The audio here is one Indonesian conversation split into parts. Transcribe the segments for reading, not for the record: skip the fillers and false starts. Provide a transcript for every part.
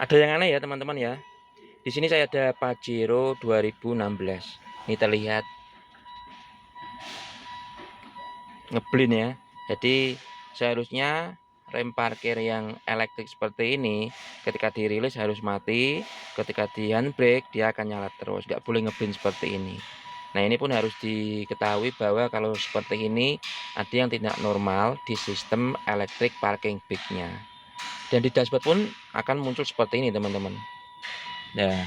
Ada yang aneh ya teman-teman ya. Di sini saya ada Pajero 2016. Ini terlihat ngeblin ya. Jadi seharusnya rem parkir yang elektrik seperti ini ketika dirilis harus mati, ketika di handbrake dia akan nyala terus, nggak boleh ngeblin seperti ini. Nah ini pun harus diketahui bahwa kalau seperti ini ada yang tidak normal di sistem elektrik parking brake-nya. Dan di dashboard pun akan muncul seperti ini teman-teman. Nah,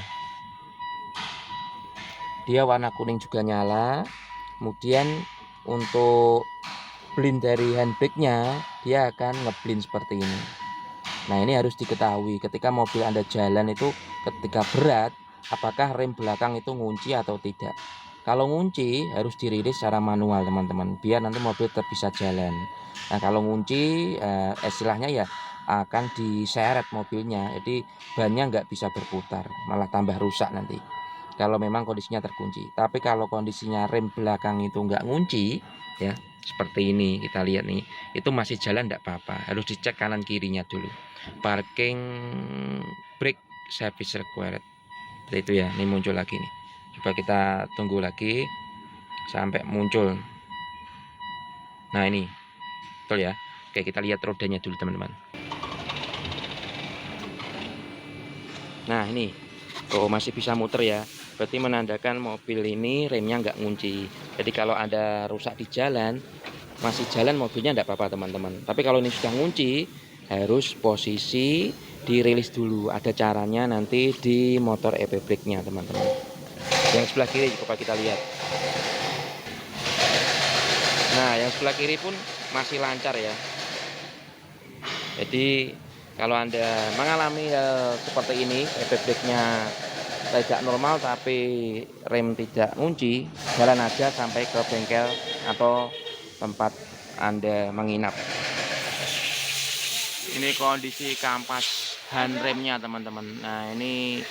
dia warna kuning juga nyala. Kemudian untuk blin dari handbrake-nya dia akan ngeblin seperti ini. Nah ini harus diketahui ketika mobil Anda jalan itu ketika berat, apakah rem belakang itu ngunci atau tidak. Kalau ngunci harus dirilis secara manual teman-teman, biar nanti mobil tetap bisa jalan. Nah kalau ngunci istilahnya ya akan diseret mobilnya, jadi bannya nggak bisa berputar, malah tambah rusak nanti kalau memang kondisinya terkunci. Tapi kalau kondisinya rem belakang itu nggak ngunci ya seperti ini, kita lihat nih, itu masih jalan nggak apa-apa, harus dicek kanan kirinya dulu. Parking brake service required, seperti itu ya. Ini muncul lagi nih, coba kita tunggu lagi sampai muncul. Nah ini betul ya. Oke, kita lihat rodanya dulu teman-teman. Nah ini, oh masih bisa muter ya, berarti menandakan mobil ini remnya nggak ngunci. Jadi kalau ada rusak di jalan, masih jalan mobilnya nggak apa-apa teman-teman. Tapi kalau ini sudah ngunci, harus posisi dirilis dulu. Ada caranya nanti di motor EP brake-nya teman-teman. Yang sebelah kiri coba kita lihat. Nah yang sebelah kiri pun masih lancar ya. Jadi kalau Anda mengalami hal seperti ini, EP brake-nya tidak normal tapi rem tidak ngunci, jalan aja sampai ke bengkel atau tempat Anda menginap. Ini kondisi kampas handremnya teman-teman. Nah ini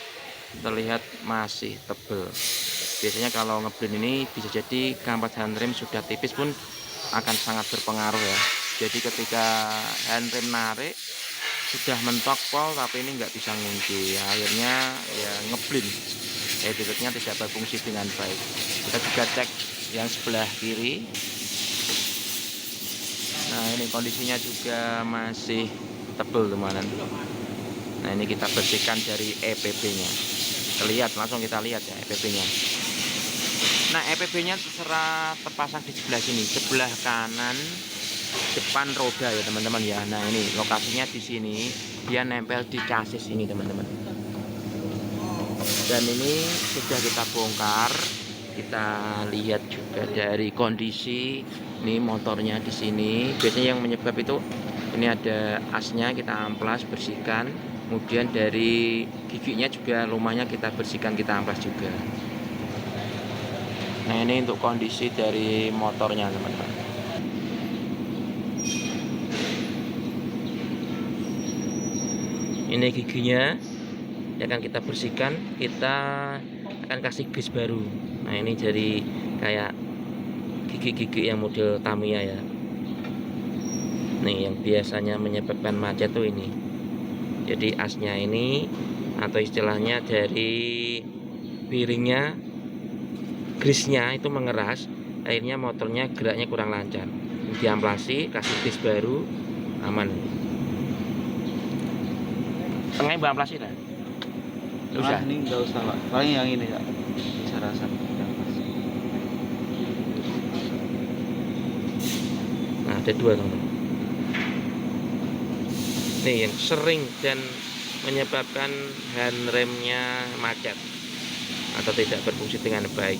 terlihat masih tebel. Biasanya kalau ngeblin ini bisa jadi kampas handrem sudah tipis pun akan sangat berpengaruh ya. Jadi ketika handrem narik sudah mentok pol tapi ini nggak bisa ngunci, akhirnya ya ngeblin, brake-nya tidak berfungsi dengan baik. Kita juga cek yang sebelah kiri. Nah ini kondisinya juga masih tebel teman-teman. Nah ini kita bersihkan dari EPB-nya, terlihat langsung, kita lihat ya EPB-nya. Nah EPB-nya terserah terpasang di sebelah sini, sebelah kanan depan roda ya teman-teman ya. Nah ini lokasinya di sini, dia nempel di chassis ini teman-teman. Dan ini sudah kita bongkar, kita lihat juga dari kondisi ini motornya di sini. Biasanya yang menyebab itu ini ada asnya, kita amplas bersihkan. Kemudian dari giginya juga rumahnya kita bersihkan, kita amplas juga. Nah ini untuk kondisi dari motornya teman-teman. Ini giginya yang akan kita bersihkan, kita akan kasih gris baru. Nah ini jadi kayak gigi-gigi yang model Tamiya ya. Nih yang biasanya menyebabkan macet tuh ini. Jadi asnya ini atau istilahnya dari piringnya, grisnya itu mengeras, akhirnya motornya geraknya kurang lancar. Diamplasi, kasih gris baru, aman. Tengahnya diamplasi lah. Usah. Ini nggak usah pak, paling yang ini ya bisa rasa. Nah ada dua teman-teman. Nih yang sering dan menyebabkan handremnya macet atau tidak berfungsi dengan baik.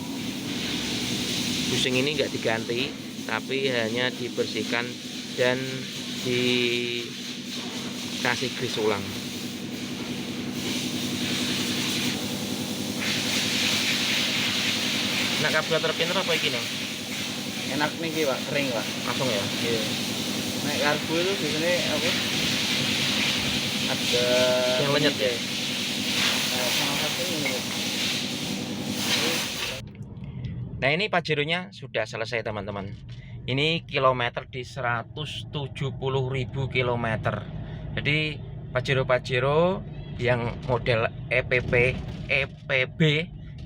Busing ini nggak diganti, tapi hanya dibersihkan dan dikasih gris ulang. Nah karburator pinter apa ini? Enak nih pak, kering pak. Langsung ya? Iya. Naik karbu itu biasanya apa? Ada yang lenyet ya? Sama satu ini. Nah ini Pajeronya sudah selesai teman-teman. Ini kilometer di 170.000 kilometer. Jadi Pajero yang model EPB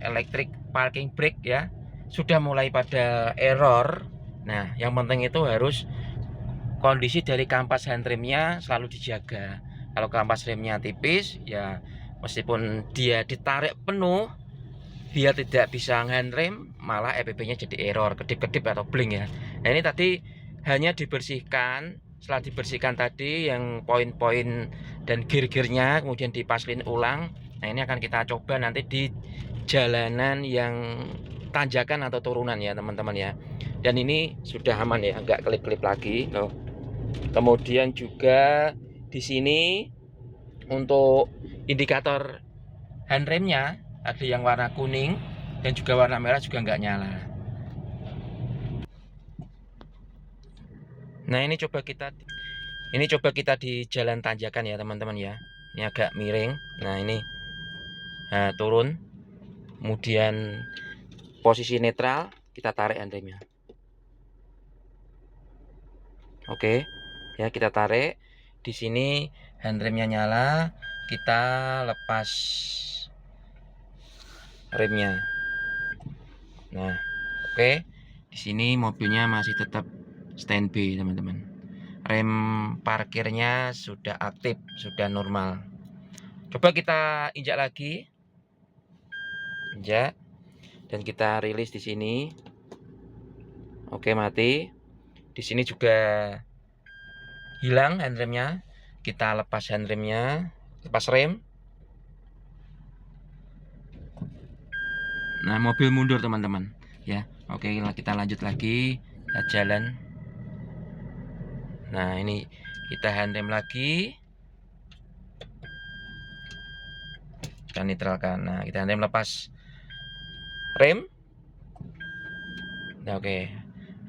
electric parking brake ya sudah mulai pada error. Nah, yang penting itu harus kondisi dari kampas handremnya selalu dijaga. Kalau kampas remnya tipis ya meskipun dia ditarik penuh dia tidak bisa handrem, malah EPB-nya jadi error, kedip-kedip atau bling ya. Nah, ini tadi hanya dibersihkan. Setelah dibersihkan tadi yang poin-poin dan gear-gearnya kemudian dipaslin ulang. Nah, ini akan kita coba nanti di jalanan yang tanjakan atau turunan ya teman-teman ya. Dan ini sudah aman ya, enggak kelip-kelip lagi. Loh. Kemudian juga di sini untuk indikator handremnya ada yang warna kuning dan juga warna merah juga nggak nyala. Nah, ini coba kita di jalan tanjakan ya teman-teman ya. Ini agak miring. Nah, ini turun. Kemudian posisi netral, kita tarik handremnya. Oke. Ya, kita tarik. Di sini handremnya nyala, kita lepas remnya. Nah, oke. Di sini mobilnya masih tetap standby, teman-teman. Rem parkirnya sudah aktif, sudah normal. Coba kita injak lagi. Injak dan kita rilis di sini. Oke, mati. Di sini juga hilang handremnya. Kita lepas handremnya, lepas rem. Nah, mobil mundur teman-teman ya. Oke, kita lanjut lagi, kita jalan. Nah, ini kita handrem lagi, kita netralkan. Nah, kita handrem lepas rem. Nah, oke,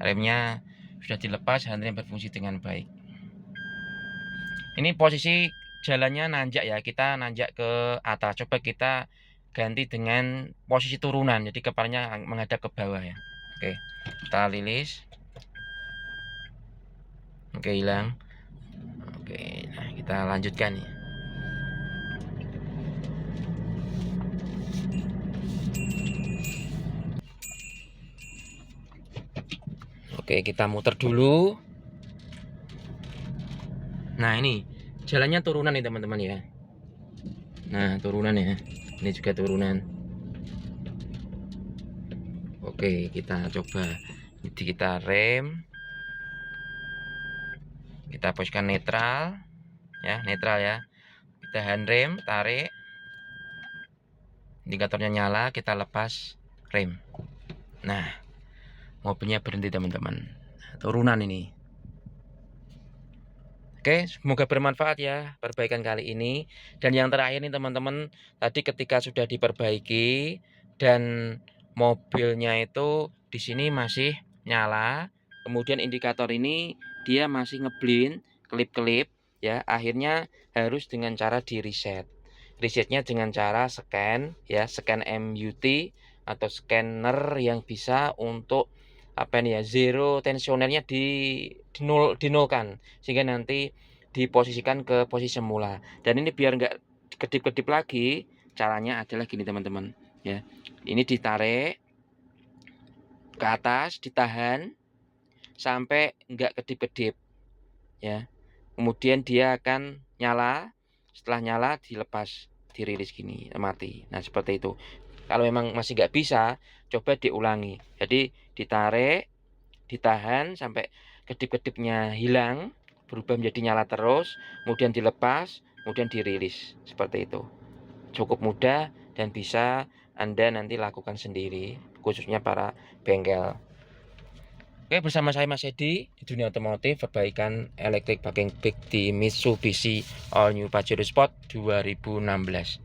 remnya sudah dilepas, handrem berfungsi dengan baik. Ini posisi jalannya nanjak ya, kita nanjak ke atas. Coba kita ganti dengan posisi turunan, jadi kepalanya menghadap ke bawah ya. Oke, kita lilis. Oke, hilang. Oke, nah kita lanjutkan ya. Oke, kita muter dulu. Nah, ini jalannya turunan nih teman-teman ya. Nah, turunan ya. Ini juga turunan. Oke, kita coba. Jadi kita rem. Kita posisikan netral. Ya, netral ya. Kita handrem, tarik. Indikatornya nyala, kita lepas rem. Nah, mobilnya berhenti teman-teman. Turunan ini. Oke, semoga bermanfaat ya perbaikan kali ini. Dan yang terakhir nih teman-teman, tadi ketika sudah diperbaiki dan mobilnya itu di sini masih nyala, kemudian indikator ini dia masih ngeblin, kelip-kelip ya. Akhirnya harus dengan cara di reset. Resetnya dengan cara scan ya, scan MUT atau scanner yang bisa untuk apa nih ya, zero tensionernya dinolkan sehingga nanti diposisikan ke posisi semula. Dan ini biar nggak kedip-kedip lagi, caranya adalah gini teman-teman ya. Ini ditarik ke atas, ditahan sampai nggak kedip-kedip ya. Kemudian dia akan nyala. Setelah nyala dilepas, dirilis gini, mati. Nah, seperti itu. Kalau memang masih nggak bisa, coba diulangi. Jadi ditarik, ditahan sampai kedip-kedipnya hilang, berubah menjadi nyala terus, kemudian dilepas, kemudian dirilis. Seperti itu. Cukup mudah dan bisa Anda nanti lakukan sendiri, khususnya para bengkel. Oke, bersama saya Mas Edi di dunia otomotif, perbaikan electric parking brake di Mitsubishi All New Pajero Sport 2016.